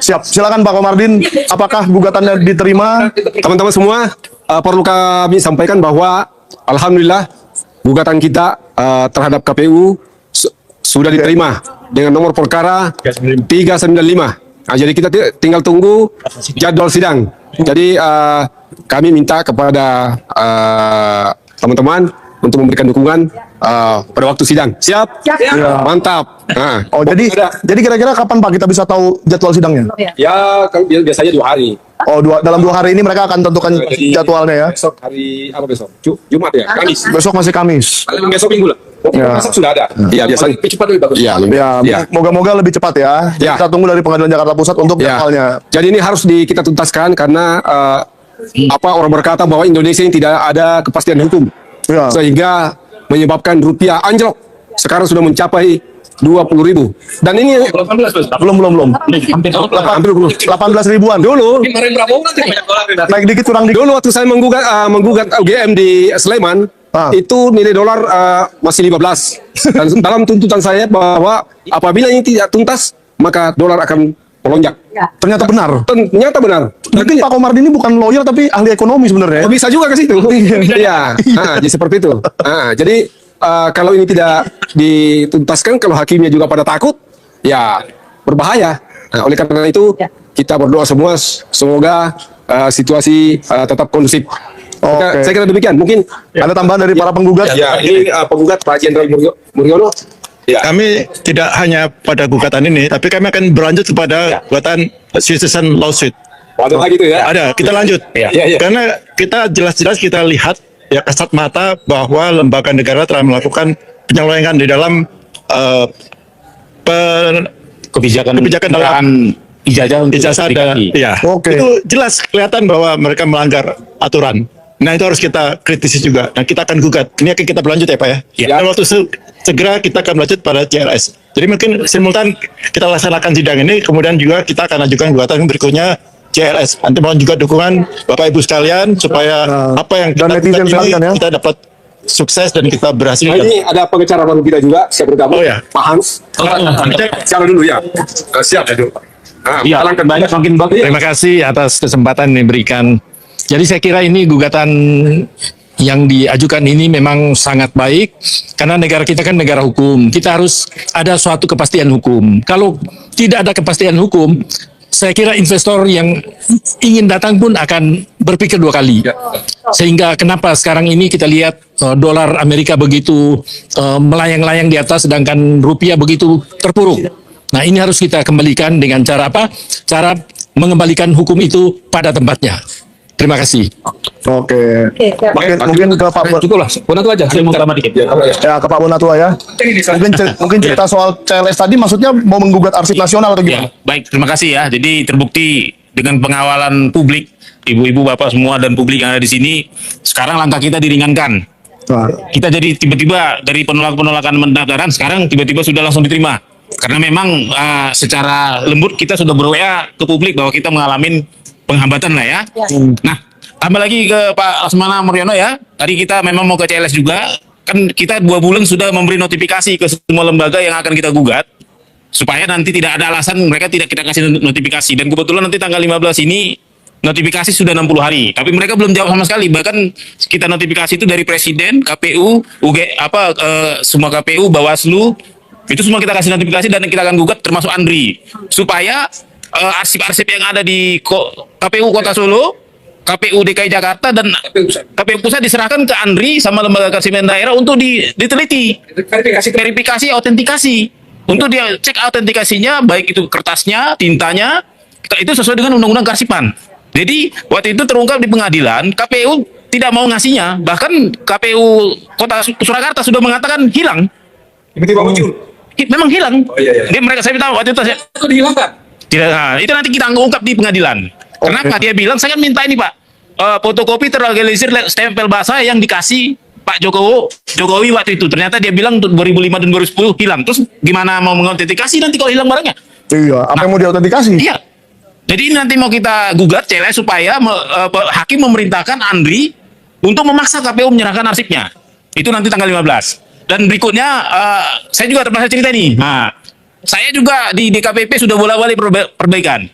Siap, silakan Pak Komardin. Apakah gugatannya diterima? Teman-teman semua, perlu kami sampaikan bahwa alhamdulillah gugatan kita terhadap KPU sudah diterima dengan nomor perkara 395. Nah, jadi kita tinggal tunggu jadwal sidang. Jadi kami minta kepada teman-teman untuk memberikan dukungan pada waktu sidang. Siap? Ya. Mantap. Nah, Oh, jadi kira-kira kapan Pak kita bisa tahu jadwal sidangnya? ya kalau biasanya 2 hari. Oh, dalam 2 hari ini mereka akan tentukan jadwalnya ya. Besok hari apa besok? Jumat ya? Kamis. Besok masih Kamis. Besok Minggu lah. Ya. Besok sudah ada. Iya, biasanya. Lebih cepat lebih bagus. Iya, Ya, moga-moga lebih cepat ya. Ya. Kita tunggu dari Pengadilan Jakarta Pusat untuk Ya. jadwalnya. Jadi ini harus kita tuntaskan karena orang berkata bahwa Indonesia ini tidak ada kepastian hukum. Ya. Sehingga menyebabkan rupiah anjlok. Sekarang sudah mencapai 20.000. Dan ini Belum. hampir 18 ribuan. dulu Naik dikit, kurang dikit. waktu saya menggugat UGM di Sleman, itu nilai dolar masih 15. Dan dalam tuntutan saya bahwa apabila ini tidak tuntas, maka dolar akan melonjak. Ternyata benar. Ternyata benar. Berarti Pak Komardin ini bukan lawyer tapi ahli ekonomi sebenarnya. Oh, bisa juga ke situ. Iya. Jadi seperti itu. Jadi kalau ini tidak dituntaskan, kalau hakimnya juga pada takut, ya berbahaya. Nah, oleh karena itu kita berdoa semua semoga situasi tetap kondusif. Oke. Saya kira demikian. Mungkin Ada tambahan dari para penggugat? ya ini penggugat Pak Jenderal Muriono. Ya. Kami tidak hanya pada gugatan ini, tapi kami akan berlanjut kepada gugatan citizen lawsuit. Ada lagi itu ya. Ada, kita lanjut. Iya. Karena kita jelas-jelas kita lihat ya kasat mata bahwa lembaga negara telah melakukan penyelewengan di dalam kebijakan dalam ijazah untuk ijazah dan sertifikasi. ya. Oke. Itu jelas kelihatan bahwa mereka melanggar aturan. Nah, itu harus kita kritisi juga. Nah, kita akan gugat. Ini akan kita berlanjut ya, Pak ya. Ya. Dan waktu segera kita akan berlanjut pada CLS. Jadi mungkin simultan kita laksanakan sidang ini, kemudian juga kita akan ajukan gugatan berikutnya CLS. Nanti mohon juga dukungan Bapak Ibu sekalian supaya apa yang dan kita netizen gugat ini sekalian ya. kita dapat sukses dan kita berhasil. Nah, ini ada pengacara baru kita juga, siap bergabung. Oh, ya. Pak Hans. Siapa dulu ya? Siap ya dulu. Iya, banyak makin bagus. Terima kasih atas kesempatan yang diberikan. Jadi saya kira ini gugatan yang diajukan ini memang sangat baik karena negara kita kan negara hukum. Kita harus ada suatu kepastian hukum. Kalau tidak ada kepastian hukum, saya kira investor yang ingin datang pun akan berpikir 2 kali. Sehingga kenapa sekarang ini kita lihat dolar Amerika begitu melayang-layang di atas sedangkan rupiah begitu terpuruk. Nah, ini harus kita kembalikan dengan cara apa? Cara mengembalikan hukum itu pada tempatnya. Terima kasih. Oke. Mungkin ke Pak Cukup lah, Bonatua aja. Saya mau tambah dikit. ya ke Pak Bonatua ya. Mungkin cerita soal CLS tadi maksudnya mau menggugat arsip nasional atau gimana? Ya, baik, terima kasih ya. Jadi terbukti dengan pengawalan publik, ibu-ibu, bapak semua dan publik yang ada di sini, sekarang langkah kita diringankan. Nah, Kita jadi tiba-tiba dari penolakan pendaftaran sekarang tiba-tiba sudah langsung diterima. Karena memang secara lembut kita sudah ber-WA ke publik bahwa kita mengalami penghambatan lah ya. Nah, tambah lagi ke Pak Asmana Muriono ya. Tadi kita memang mau ke CLS juga. Kan kita 2 bulan sudah memberi notifikasi ke semua lembaga yang akan kita gugat. Supaya nanti tidak ada alasan mereka tidak kita kasih notifikasi. Dan kebetulan nanti tanggal 15 ini notifikasi sudah 60 hari. Tapi mereka belum jawab sama sekali. Bahkan kita notifikasi itu dari Presiden, KPU, semua KPU, Bawaslu. Itu semua kita kasih notifikasi dan kita akan gugat termasuk Andri. Supaya arsip-arsip yang ada di KPU Kota Solo, KPU DKI Jakarta dan KPU Pusat diserahkan ke Andri sama lembaga kearsipan daerah untuk diteliti, verifikasi, autentikasi, untuk dia cek autentikasinya, baik itu kertasnya, tintanya, itu sesuai dengan Undang-Undang Kearsipan. Jadi waktu itu terungkap di pengadilan, KPU tidak mau ngasihnya, bahkan KPU Kota Surakarta sudah mengatakan hilang. Tiba-tiba muncul. Memang hilang. Iya. Dia mereka saya tahu waktu itu Itu dihilangkan. tidak, nah, itu nanti kita ungkap di pengadilan. Kenapa? Dia bilang, saya kan minta ini Pak, fotokopi terlegalisir stempel basah yang dikasih Pak Jokowi waktu itu. Ternyata dia bilang 2005 dan 2010 hilang. Terus gimana mau mengautentikasi nanti kalau hilang barangnya? Iya, apa yang mau diautentikasi? Iya. Jadi nanti mau kita gugat CLS supaya hakim memerintahkan Andri untuk memaksa KPU menyerahkan arsipnya. Itu nanti tanggal 15. Dan berikutnya saya juga terpaksa cerita ini. Nah, saya juga di DKPP sudah bola-balik perbaikan.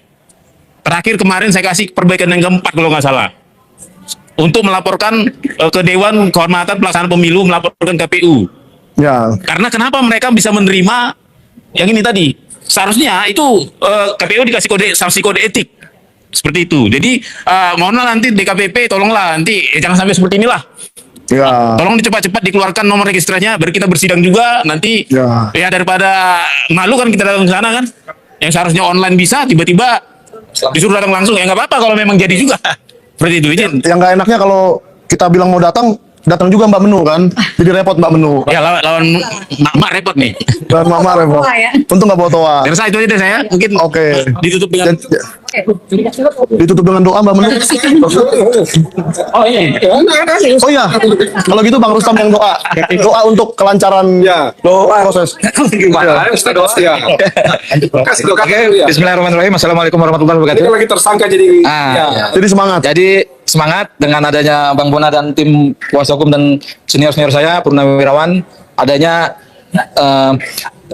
terakhir kemarin saya kasih perbaikan yang keempat kalau nggak salah. Untuk melaporkan ke Dewan Kehormatan Pelaksanaan Pemilu, melaporkan KPU. Ya. Karena kenapa mereka bisa menerima yang ini tadi? Seharusnya itu KPU dikasih sanksi kode etik. Seperti itu. Jadi mohonlah nanti DKPP tolonglah nanti jangan sampai seperti inilah. Ya. Tolong cepat-cepat dikeluarkan nomor registranya biar kita bersidang juga nanti. Ya daripada malu kan kita datang ke sana kan. Yang seharusnya online bisa tiba-tiba disuruh datang langsung ya nggak apa-apa kalau memang jadi juga. Seperti itu izin. Yang nggak enaknya kalau kita bilang mau datang juga Mbak Menu kan. Jadi repot Mbak Menu. Ya lawan mak repot nih. Dan Mama repot. Untung nggak bawa toa. Terus itu aja deh saya. Mungkin Oke. ditutup dengan Ditutup dengan doa Mbak Menu. oh iya. Oh iya. Kalau gitu Bang Rustam yang doa. Doa untuk kelancaran proses. Bismillahirrahmanirrahim. Assalamualaikum warahmatullahi wabarakatuh. Ini lagi tersangka jadi. Jadi semangat. Jadi semangat dengan adanya Bang Bona dan tim kuasa hukum dan senior-senior saya Purnawirawan adanya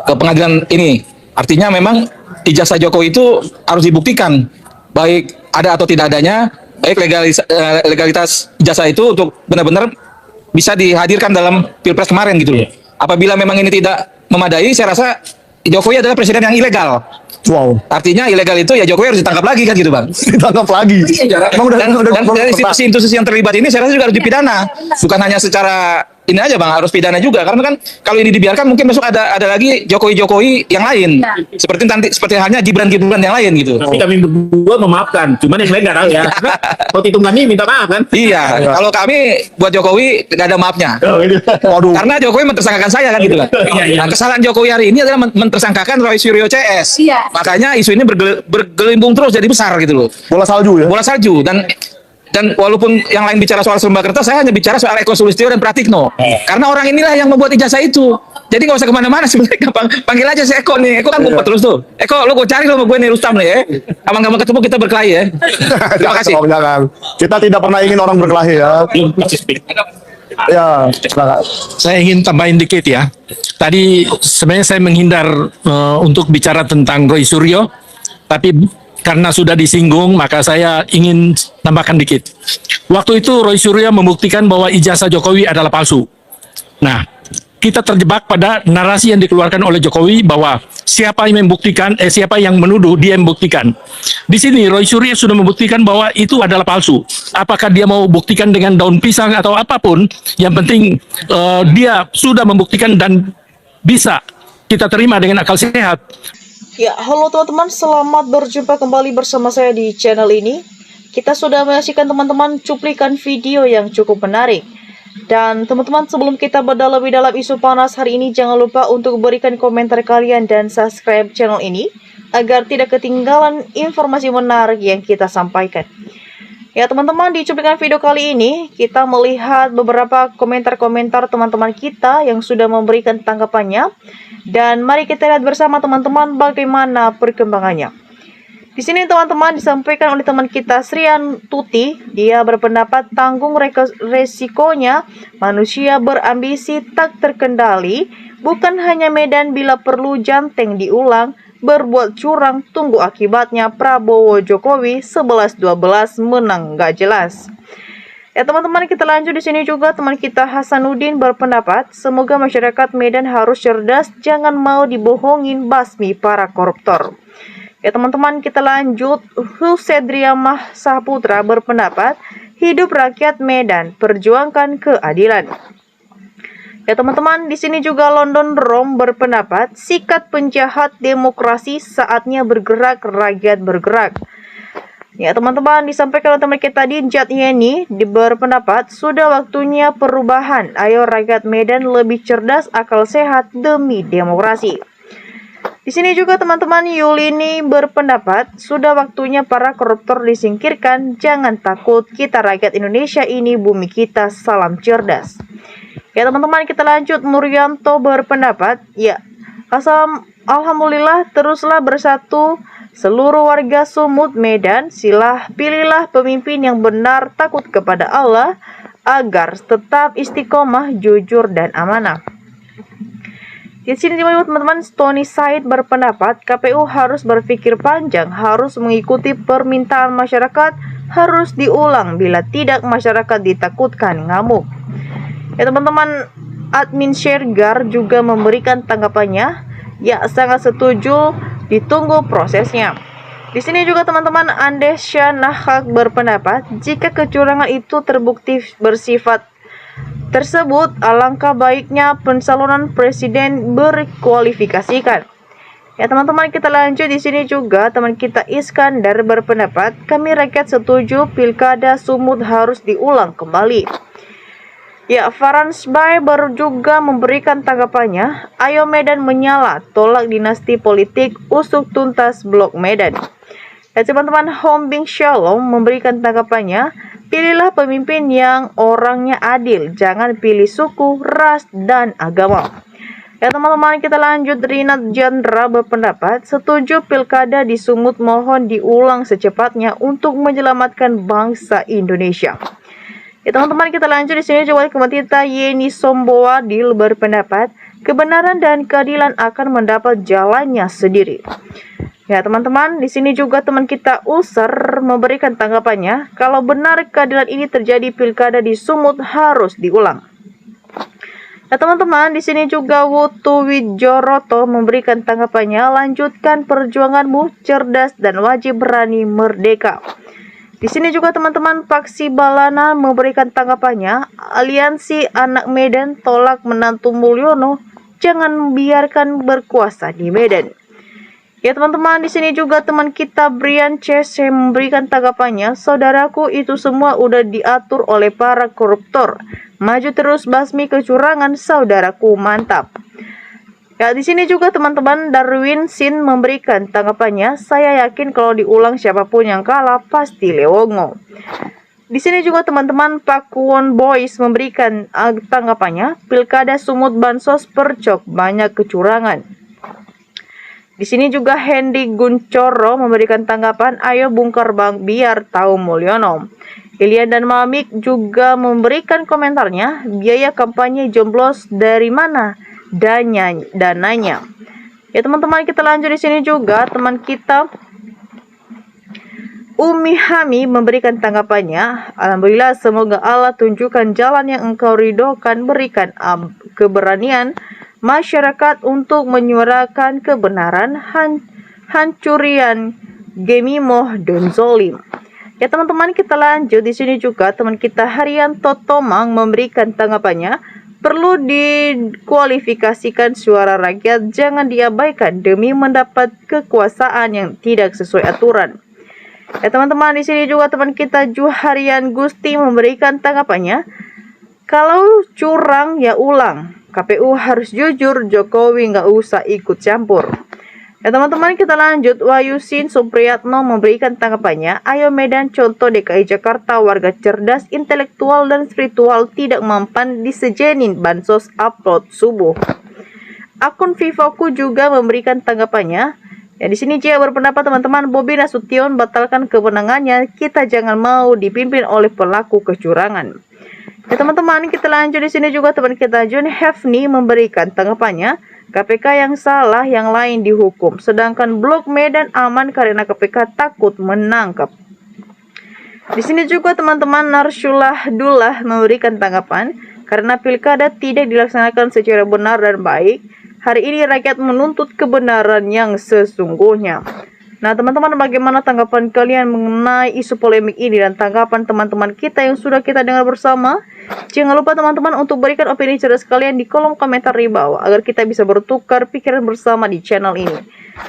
ke pengadilan ini. Artinya memang ijazah Jokowi itu harus dibuktikan baik ada atau tidak adanya, baik legalitas ijazah itu untuk benar-benar bisa dihadirkan dalam Pilpres kemarin gitu loh. Apabila memang ini tidak memadai, saya rasa Jokowi adalah presiden yang ilegal. Wow. Artinya ilegal itu ya Jokowi harus ditangkap lagi kan gitu Bang. Ditangkap lagi. Emang Dan dari institusi yang terlibat ini saya rasa juga harus dipidana. Bukan hanya secara ini aja Bang, harus pidana juga karena kan kalau ini dibiarkan mungkin besok ada lagi Jokowi yang lain. Seperti halnya Gibran yang lain gitu. Tapi kami berdua memaafkan, cuman yang lain nggak tahu ya. Kalau hitung kami minta maaf kan? Iya, kalau kami buat Jokowi nggak ada maafnya. Waduh. Karena Jokowi mentersangkakan saya kan gitu kan. Nah, kesalahan Jokowi hari ini adalah mentersangkakan Roy Suryo CS. Makanya isu ini bergelimbung terus jadi besar gitu loh. Bola salju ya. Bola salju dan walaupun yang lain bicara soal Sumbakerta, saya hanya bicara soal Eko Sulistyo dan Pratikno. Karena orang inilah yang membuat ijazah itu. Jadi nggak usah kemana-mana sebenarnya, panggil aja si Eko nih. Eko kan ngumpet terus tuh. Eko, lu gue cari lo sama gue nih Rustam nih ya. Abang-abang ketemu kita berkelahi ya. Terima kasih. Jangan. Kita tidak pernah ingin orang berkelahi ya. Ya, silakan. Saya ingin tambahin dikit ya. Tadi sebenarnya saya menghindar untuk bicara tentang Roy Suryo, tapi karena sudah disinggung, maka saya ingin tambahkan dikit. Waktu itu Roy Suryo membuktikan bahwa ijazah Jokowi adalah palsu. Nah, kita terjebak pada narasi yang dikeluarkan oleh Jokowi bahwa siapa yang menuduh dia membuktikan. Di sini Roy Suryo sudah membuktikan bahwa itu adalah palsu. Apakah dia mau buktikan dengan daun pisang atau apapun, yang penting dia sudah membuktikan dan bisa kita terima dengan akal sehat. Ya, halo teman-teman, selamat berjumpa kembali bersama saya di channel ini. Kita sudah menyaksikan teman-teman cuplikan video yang cukup menarik. Dan teman-teman, sebelum kita berdalam lebih dalam isu panas hari ini, jangan lupa untuk berikan komentar kalian dan subscribe channel ini agar tidak ketinggalan informasi menarik yang kita sampaikan. Ya teman-teman, di cuplikan video kali ini kita melihat beberapa komentar-komentar teman-teman kita yang sudah memberikan tanggapannya. Dan mari kita lihat bersama teman-teman bagaimana perkembangannya. Di sini teman-teman disampaikan oleh teman kita Srian Tuti. Dia berpendapat tanggung resikonya, manusia berambisi tak terkendali. Bukan hanya Medan, bila perlu Janteng diulang. Berbuat curang, tunggu akibatnya. Prabowo Jokowi 11-12 menang gak jelas. Ya teman-teman, kita lanjut. Di sini juga teman kita Hasanuddin berpendapat semoga masyarakat Medan harus cerdas, jangan mau dibohongin basmi para koruptor. Ya teman-teman, kita lanjut. Husedriamah Saputra berpendapat hidup rakyat Medan, perjuangkan keadilan. Ya teman-teman, di sini juga London Rom berpendapat sikat penjahat demokrasi, saatnya bergerak, rakyat bergerak. Ya teman-teman, disampaikan oleh teman kita Dinjat Yeni berpendapat sudah waktunya perubahan. Ayo rakyat Medan lebih cerdas, akal sehat demi demokrasi. Di sini juga teman-teman Yulini berpendapat sudah waktunya para koruptor disingkirkan. Jangan takut, kita rakyat Indonesia ini bumi kita, salam cerdas. Ya teman-teman, kita lanjut. Nuryanto berpendapat ya alhamdulillah, teruslah bersatu seluruh warga Sumut Medan, pilihlah pemimpin yang benar, takut kepada Allah, agar tetap istiqomah, jujur dan amanah. Di sini juga teman-teman, Tony Said berpendapat KPU harus berpikir panjang, harus mengikuti permintaan masyarakat, harus diulang, bila tidak masyarakat ditakutkan ngamuk. Ya teman-teman, admin Shergar juga memberikan tanggapannya, ya sangat setuju, ditunggu prosesnya. Di sini juga teman-teman, Andesya Nahak berpendapat jika kecurangan itu terbukti bersifat tersebut, alangkah baiknya pencalonan presiden berkualifikasikan. Ya teman-teman, kita lanjut. Di sini juga teman kita Iskandar berpendapat, kami rakyat setuju Pilkada Sumut harus diulang kembali. Ya, Farans Bay baru juga memberikan tanggapannya, ayo Medan menyala, tolak dinasti politik, usut tuntas Blok Medan. Ya teman-teman, Hombing Shalom memberikan tanggapannya, pilihlah pemimpin yang orangnya adil, jangan pilih suku, ras, dan agama. Ya teman-teman, kita lanjut. Rinat Jandra berpendapat, setuju Pilkada di Sumut mohon diulang secepatnya untuk menyelamatkan bangsa Indonesia. Ya teman-teman, kita lanjut. Di sini juga kita Yeni Sombowadil berpendapat, kebenaran dan keadilan akan mendapat jalannya sendiri. Ya teman-teman, di sini juga teman kita Usar memberikan tanggapannya, kalau benar keadilan ini terjadi, Pilkada di Sumut harus diulang. Ya teman-teman, di sini juga Wutu Wijoroto memberikan tanggapannya, lanjutkan perjuanganmu, cerdas dan wajib berani merdeka. Di sini juga teman-teman Paksi Balana memberikan tanggapannya, aliansi anak Medan tolak menantu Mulyono, jangan biarkan berkuasa di Medan. Ya teman-teman, di sini juga teman kita Brian Chase memberikan tanggapannya, saudaraku itu semua udah diatur oleh para koruptor. Maju terus basmi kecurangan, saudaraku, mantap. Ya, di sini juga teman-teman Darwin Sin memberikan tanggapannya, saya yakin kalau diulang siapapun yang kalah pasti Lewongo. Di sini juga teman-teman Pakuwon Boys memberikan tanggapannya, Pilkada Sumut Bansos percok banyak kecurangan. Di sini juga Hendy Guncoro memberikan tanggapan, ayo bongkar bank biar tahu Mulyono. Ilian dan Mamik juga memberikan komentarnya, biaya kampanye jomblos dari mana dananya. Ya teman-teman, kita lanjut. Di sini juga teman kita Umi Hami memberikan tanggapannya, alhamdulillah, semoga Allah tunjukkan jalan yang engkau ridhokan, berikan keberanian masyarakat untuk menyuarakan kebenaran, hancurian gemimoh dan zolim. Ya teman-teman, kita lanjut. Di sini juga teman kita Haryanto Tomang memberikan tanggapannya, perlu dikualifikasikan suara rakyat, jangan diabaikan demi mendapat kekuasaan yang tidak sesuai aturan. Ya teman-teman, di sini juga teman kita Juharian Gusti memberikan tanggapannya, kalau curang ya ulang, KPU harus jujur, Jokowi nggak usah ikut campur. Ya teman-teman, kita lanjut. Wayusin Supriyatno memberikan tanggapannya, ayo Medan contoh DKI Jakarta, warga cerdas, intelektual dan spiritual, tidak mempan disejenin bansos upload subuh. Akun Vivoku juga memberikan tanggapannya. Ya, di sini dia berpendapat teman-teman, Bobi Nasution batalkan kewenangannya, kita jangan mau dipimpin oleh pelaku kecurangan. Ya teman-teman, kita lanjut. Di sini juga teman kita John Hefni memberikan tanggapannya, KPK yang salah, yang lain dihukum, sedangkan Blok Medan aman karena KPK takut menangkap. Di sini juga teman-teman Narsyullah Dullah memberikan tanggapan, karena Pilkada tidak dilaksanakan secara benar dan baik, hari ini rakyat menuntut kebenaran yang sesungguhnya. Nah teman-teman, bagaimana tanggapan kalian mengenai isu polemik ini dan tanggapan teman-teman kita yang sudah kita dengar bersama? Jangan lupa teman-teman untuk berikan opini cerdas kalian di kolom komentar di bawah, agar kita bisa bertukar pikiran bersama di channel ini.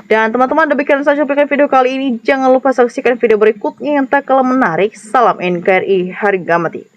Dan teman-teman, demikian saja cuplikan video kali ini. Jangan lupa saksikan video berikutnya yang tak kalah menarik. Salam NKRI, harga mati.